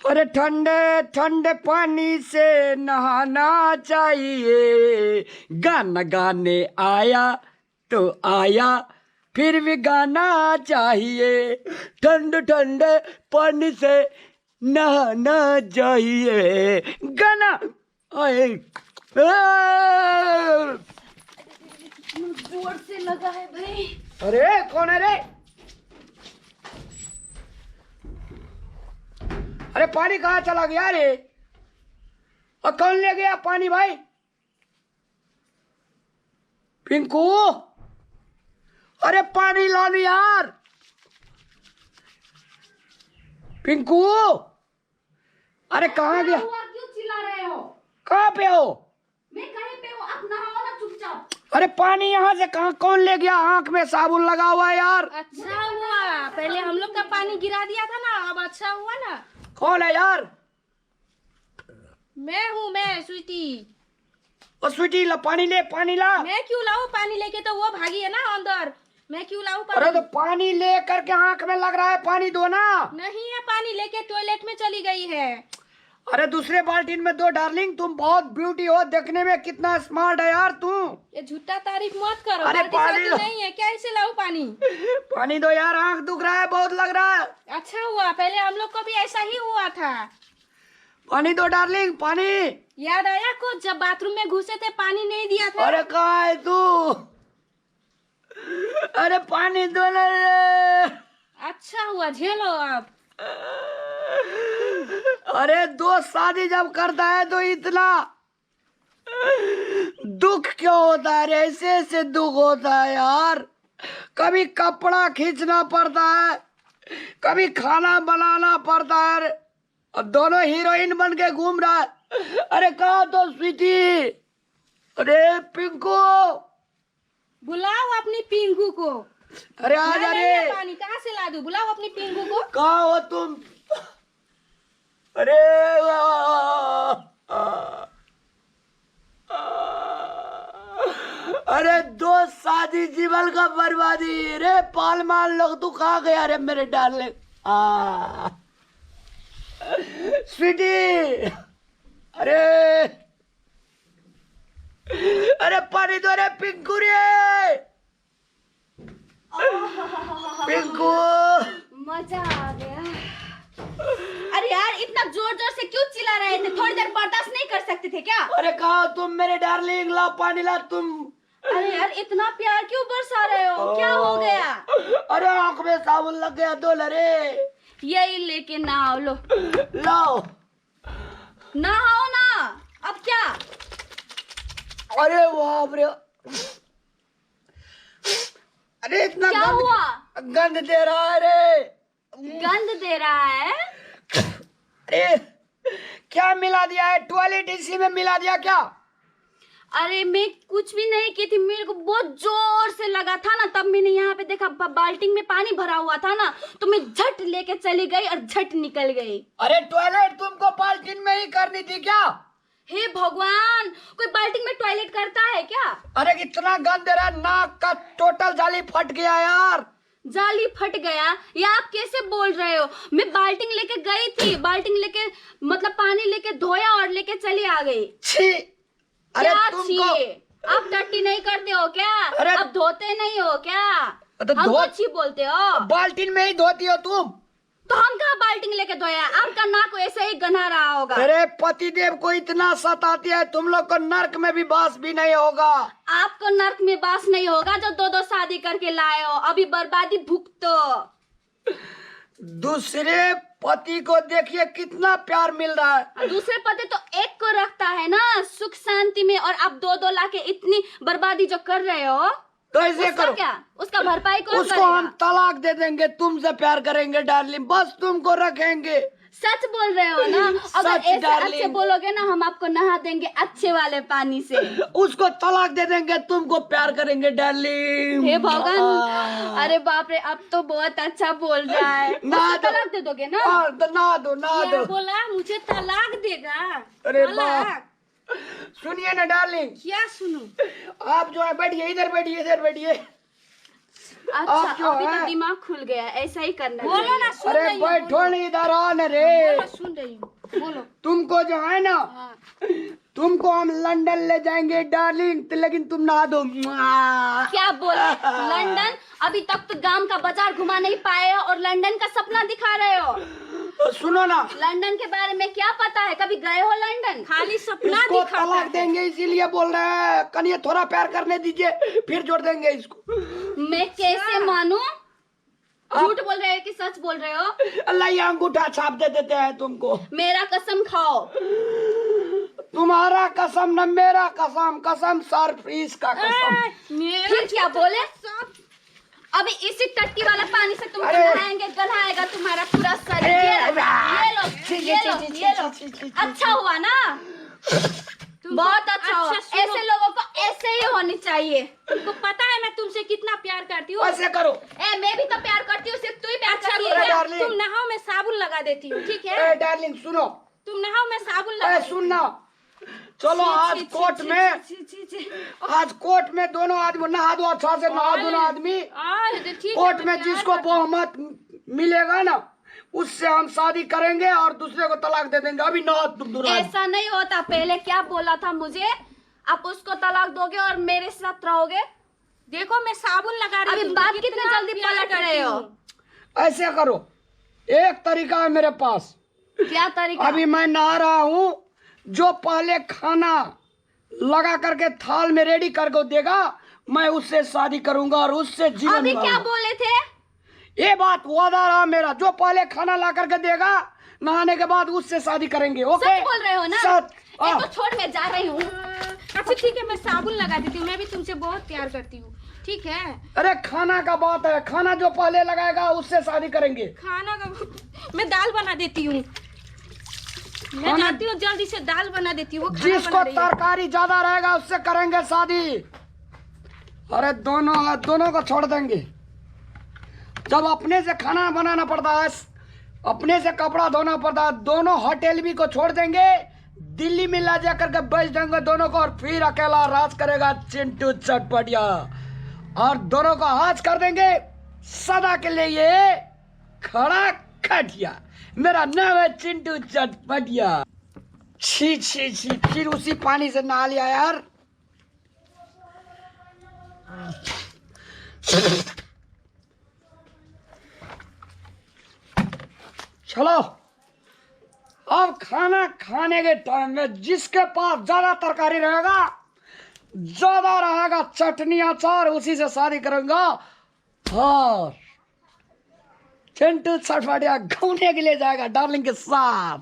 अरे ठंडे ठंडे पानी से नहाना चाहिए। गाना गाने आया तो आया, फिर भी गाना चाहिए। ठंडे ठंडे पानी से नहाना चाहिए। गाना आए। जोर से लगा है भाई। अरे कौन है रे? अरे पानी कहाँ चला गया रे? और कौन ले गया पानी भाई? पिंकू, अरे पानी ला लो यार। पिंकू, अरे कहाँ गया? क्यों चिल्ला रहे हो? कहाँ पे हो? मैं कहीं पे हूँ, आप नहाओ ना चुपचाप। अरे पानी यहाँ से कहाँ कौन ले गया? आंख में साबुन लगा हुआ है यार। अच्छा हुआ पहले हम लोग का पानी गिरा दिया था ना, अब अच्छा हुआ ना। कौन है यार? मैं हूँ, मैं स्वीटी। ओ स्वीटी, ला पानी ले, पानी ला। मैं क्यों लाऊं पानी? लेके तो वो भागी है ना अंदर। मैं क्यों लाऊं अरे तो पानी? पानी ले करके आंख में लग रहा है, पानी दो ना। नहीं है पानी, लेके टॉयलेट में चली गई है। अरे दूसरे बाल्टीन में दो डार्लिंग। तुम बहुत ब्यूटी हो, देखने में कितना स्मार्ट है यार तू। ये झूठा तारीफ मत करो। अरे बाल्टी पानी साल्टी लो। नहीं है, कैसे लाऊं पानी? पानी दो यार, आंख दुख रहा है, बहुत लग रहा है। अच्छा हुआ, पहले हम लोग को भी ऐसा ही हुआ था। पानी दो डार्लिंग, पानी। याद आया कुछ जब बाथरूम में घुसे थे, पानी नहीं दिया था? अरे कहाँ है तू? अरे पानी दो ना रे। अच्छा हुआ, झेलो अब। अरे दोस्त शादी जब करता है तो इतना दुख क्यों होता है रे? ऐसे ऐसे दुख होता है यार। कभी कपड़ा खींचना पड़ता है, कभी खाना बनाना पड़ता है, और दोनों हीरोइन बन के घूम रहा है। अरे कहा तो स्वीटी? अरे पिंकू, बुलाओ अपनी पिंकू को। अरे आ जा नहीं है रे। पानी, कहाँ से ला दूं? बुलाओ अपनी पिंकू को। कहाँ हो तुम? अरे अरे दोस्त शादी जीवन का बर्बादी रे। पाल माल लोग, तू कहाँ गया रे मेरे डार्लिंग? स्वीटी, अरे अरे पानी दो रे पिंकू रे। पिंकू, मजा आ गया। अरे यार, इतना जोर जोर से क्यों चिल्ला रहे थे? थोड़ी देर बर्दाश्त नहीं कर सकते थे क्या? अरे कहा तुम मेरे डार्लिंग? ला पानी ला तुम। अरे यार, इतना प्यार क्यों बरसा रहे हो? क्या हो गया? अरे आंख में साबुन लग गया, दो लरे। यही लेके नहाओ, लो लाओ। नहाओ ना। अब क्या? अरे बाप रे, अरे इतना क्या हुआ? गंद दे रहा है रे। गंद दे रहा है? अरे क्या मिला दिया है? टॉयलेट इसी में मिला दिया क्या? अरे मैं कुछ भी नहीं की थी, मेरे को बहुत जोर से लगा था ना, तब मैंने यहाँ पे देखा बाल्टी में पानी भरा हुआ था ना, तो मैं झट लेके चली गई और झट निकल गई। अरे टॉयलेट तुमको बाल्टी में ही करनी थी क्या? हे भगवान, कोई बाल्टी में टॉयलेट करता है क्या? अरे कितना गंद दे रहा है, नाक का टोटल जाली फट गया यार। जाली फट गया? ये आप कैसे बोल रहे हो? मैं बाल्टी लेके गई थी, बाल्टी लेके मतलब पानी लेके धोया और लेके चली आ गई। छी। अरे क्या तुमको छी? आप टट्टी नहीं करते हो क्या? अरे आप धोते नहीं हो क्या? तो हमको छी बोलते हो? बाल्टी में ही धोती हो तुम? तो हम कहाँ बाल्टी लेके धोया? आपका नाक वैसे ही गन्हा रहा होगा। अरे पतिदेव को इतना सताती है, तुम लोग को नर्क में भी बास भी नहीं होगा। आपको नर्क में बास नहीं होगा जो दो दो शादी करके लाए हो, अभी बर्बादी भुगतो। दूसरे पति को देखिए कितना प्यार मिल रहा है। दूसरे पति तो एक को रखता है ना सुख शांति में, और आप दो दो लाके इतनी बर्बादी जो कर रहे हो, तो ऐसे उसका करो, क्या? उसका भरपाई कौन उसको करेगा? हम तलाक दे देंगे, तुमसे प्यार करेंगे डार्लिंग, बस तुमको रखेंगे। सच बोल रहे हो ना? अगर सच ऐसे डार्लिंग। अच्छे बोलोगे ना, हम आपको नहा देंगे अच्छे वाले पानी से। उसको तलाक दे देंगे, तुमको प्यार करेंगे डार्लिंग। हे भगवान, अरे बाप रे, अब तो बहुत अच्छा बोल रहा है। ना मुझे दो। तलाक दे दोगे ना? तो ना दो, ना क्या दो। बोला? मुझे तलाक देगा? अरे तलाक? सुनिए ना डार्लिंग, क्या सुनूं? आप जो है बैठिए, इधर बैठिए, इधर बैठिए। अच्छा आप जो अभी तो है दिमाग खुल गया, ऐसा ही करना बोलो चाहिए। ना, सुन अरे रही हूँ, बैठो नहीं इधर आने रे। बोलो, सुन रही हूँ, बोलो। तुमको जो है ना, हाँ। तुमको हम लंदन ले जाएंगे डार्लिंग, लेकिन तुम नहा दो। क्या बोले लंदन? अभी तक तो गांव का बाजार घुमा नहीं पाए हो और लंदन का सपना दिखा रहे हो। सुनो ना, लंदन के बारे में क्या पता है? कभी गए हो लंदन? खाली सपना इसको दिखाता तलाक है। देंगे इसीलिए बोल रहे हैं। कनिए थोड़ा प्यार करने दीजिए, फिर जोड़ देंगे इसको। मैं कैसे मानूं? झूठ बोल रहे हो कि सच बोल रहे हो? अल्लाह ये अंगूठा छाप दे देते हैं तुमको। मेरा कसम खाओ। तुम्हारा कसम न मेरा कसम, कसम सर फ्रीज का कसम। मेरा फिर क्या बोले? सब अभी इसी टट्टी वाला पानी से तुमको अरे! नहाएंगे, गलाएगा तुम्हारा पूरा शरीर। अरे! ये लो, ये लो, ये लो। अच्छा हुआ ना? बहुत अच्छा हुआ। अच्छा, सुनो। ऐसे लोगों को ऐसे ही होनी चाहिए। तुमको पता है मैं तुमसे कितना प्यार करती हूँ। ऐसे करो। मैं भी तो प्यार करती हूँ, सिर्फ तू ही प्यार अच्छा करती अरे है। डार्लिंग। तुम नहाओ, मैं साबुन लगा देती हूँ, ठीक है? डार्लिंग सुनो, तुम नहाओ, मैं साबुन लगा देती हूँ। सुनना, चलो आज कोर्ट में, आज कोर्ट में दोनों आदमी नहा दो, अच्छा से नहा दोनों आदमी। कोर्ट में जिसको बहुमत मिलेगा ना, उससे हम शादी करेंगे और दूसरे को तलाक दे देंगे। अभी नहा तुम दोनों आदमी। ऐसा नहीं होता। पहले क्या बोला था मुझे? आप उसको तलाक दोगे और मेरे साथ रहोगे। देखो मैं साबुन लगा रही अभी हूँ, बात कितना कितने जल्दी प्यार पलट करती रहे हो? हूँ। ऐसे करो, एक तरीका है मेरे पास। क्या तरीका? अभी मैं नहा रहा हूँ, जो पहले खाना लगा करके थाल में रेडी करके देगा, मैं उससे शादी करूंगा और उससे जीवन अभी क्या भरूंगा। बोले थे? ये बात वादा रहा मेरा, जो पहले खाना ला करके देगा, नहाने के बाद उससे शादी करेंगे। ओके? सच बोल रहे हो ना? सच। एक तो छोड़, मैं जा रही हूँ। अच्छा ठीक है, मैं साबुन लगा देती हूँ, मैं भी तुमसे बहुत प्यार करती हूँ, ठीक है? अरे खाना का बात है, खाना जो पहले लगाएगा उससे शादी करेंगे। खाना का मैं दाल बना देती हूँ, मैं खाना- जाती हूँ जल्दी से दाल बना देती हूँ। वो खाना जिसको बना रही है। तरकारी ज्यादा रहेगा उससे करेंगे शादी। अरे दोनों को छोड़ देंगे। जब अपने से खाना बनाना पड़ता है, अपने से कपड़ा धोना पड़ता है, दोनों होटल भी को छोड़ देंगे, दिल्ली में ला जा करके बेच देंगे दोनों को, और फिर अकेला राज करेगा चिंटू चटपटिया, और दोनों को आज कर देंगे सदा के लिए ये खड़ा खटिया। मेरा नाम है चिंटू चटपटिया। छी छी छी, फिर उसी पानी से नहा लिया यार। चलो, अब खाना खाने के टाइम में जिसके पास ज्यादा तरकारी रहेगा, ज्यादा रहेगा चटनी अचार, उसी से शादी करूंगा। और चिंटू चटपटिया घूमने के लिए जाएगा डार्लिंग के साथ।